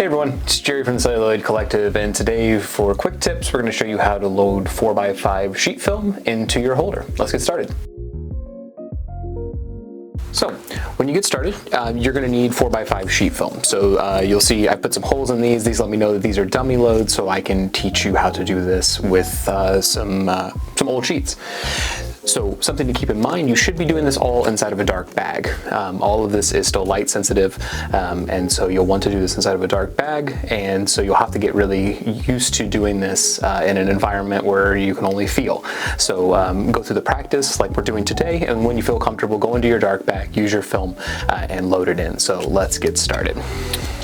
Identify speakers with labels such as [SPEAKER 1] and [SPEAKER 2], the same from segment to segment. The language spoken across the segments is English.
[SPEAKER 1] Hey everyone, it's Jerry from the Celluloid Collective, and today for quick tips we're going to show you how to load 4x5 sheet film into your holder. Let's get started. So when you get started, you're going to need 4x5 sheet film. So you'll see I put some holes in these. These let me know that these are dummy loads, so I can teach you how to do this with some old sheets. So something to keep in mind, you should be doing this all inside of a dark bag. All of this is still light sensitive, and so you'll want to do this inside of a dark bag, and so you'll have to get really used to doing this in an environment where you can only feel. So go through the practice like we're doing today, and when you feel comfortable, go into your dark bag, use your film, and load it in. So let's get started.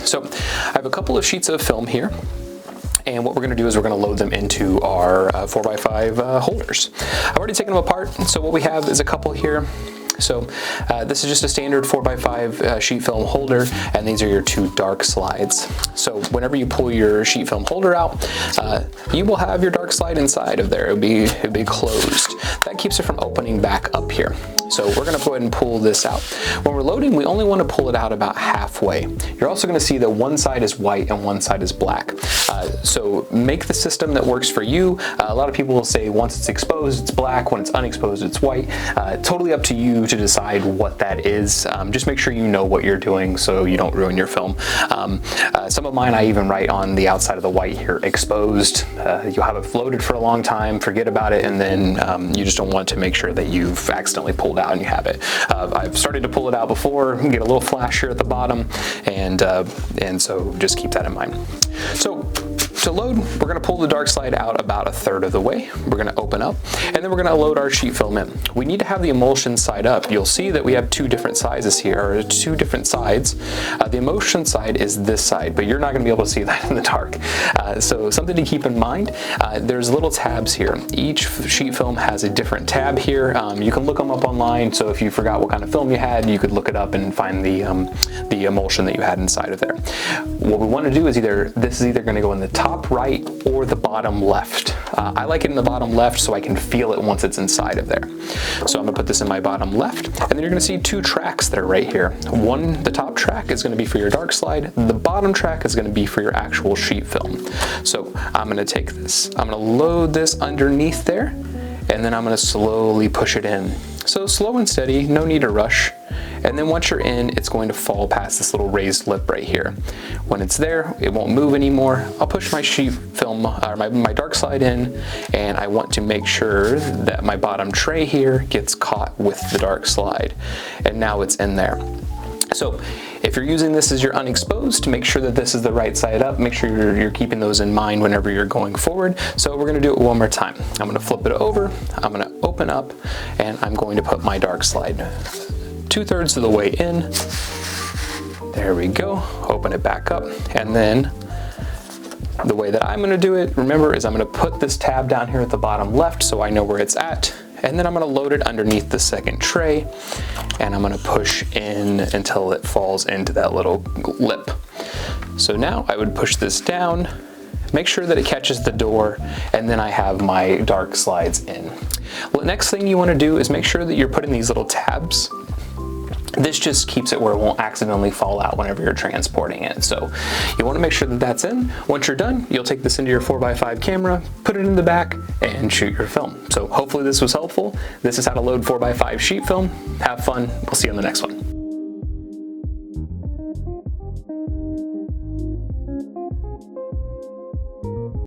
[SPEAKER 1] So I have a couple of sheets of film here. And what we're going to do is we're going to load them into our 4x5 holders. I've already taken them apart, so what we have is a couple here. So this is just a standard 4x5 sheet film holder, and these are your two dark slides. So whenever you pull your sheet film holder out, you will have your dark slide inside of there. It'll be closed. That keeps it from opening back up here. So we're going to go ahead and pull this out. When we're loading, we only want to pull it out about halfway. You're also going to see that one side is white and one side is black. So make the system that works for you. A lot of people will say once it's exposed, it's black. When it's unexposed, it's white. Totally up to you to decide what that is. Just make sure you know what you're doing so you don't ruin your film. Some of mine I even write on the outside of the white here, exposed. You'll have it loaded for a long time, forget about it, and then you just don't want to make sure that you've accidentally pulled out and you have it. I've started to pull it out before, get a little flash here at the bottom, and so just keep that in mind. So to load, we're going to pull the dark slide out about a third of the way. We're going to open up, and then we're going to load our sheet film in. We need to have the emulsion side up. You'll see that we have two different sizes here, or two different sides. The emulsion side is this side, but you're not going to be able to see that in the dark. So something to keep in mind, there's little tabs here. Each sheet film has a different tab here. You can look them up online, so if you forgot what kind of film you had, you could look it up and find the emulsion that you had inside of there. What we want to do is this is either going to go in the top right or the bottom left. I like it in the bottom left so I can feel it once it's inside of there. So I'm going to put this in my bottom left, and then you're going to see two tracks that are right here. The top track is going to be for your dark slide. The bottom track is going to be for your actual sheet film. So I'm going to take this, I'm going to load this underneath there, and then I'm going to slowly push it in. So slow and steady, no need to rush. And then once you're in, it's going to fall past this little raised lip right here. When it's there, it won't move anymore. I'll push my sheet film, or my dark slide in, and I want to make sure that my bottom tray here gets caught with the dark slide. And now it's in there. So if you're using this as your unexposed, make sure that this is the right side up. Make sure you're keeping those in mind whenever you're going forward. So we're going to do it one more time. I'm going to flip it over, I'm going to open up, and I'm going to put my dark slide 2/3 of the way in. There we go. Open it back up, and then the way that I'm going to do it, remember, is I'm going to put this tab down here at the bottom left so I know where it's at, and then I'm going to load it underneath the second tray, and I'm going to push in until it falls into that little lip. So now I would push this down, make sure that it catches the door, and then I have my dark slides in. Well, the next thing you want to do is make sure that you're putting these little tabs. This just keeps it where it won't accidentally fall out whenever you're transporting it. So you want to make sure that that's in. Once you're done, you'll take this into your 4x5 camera, put it in the back, and shoot your film. So hopefully this was helpful. This is how to load 4x5 sheet film. Have fun. We'll see you on the next one.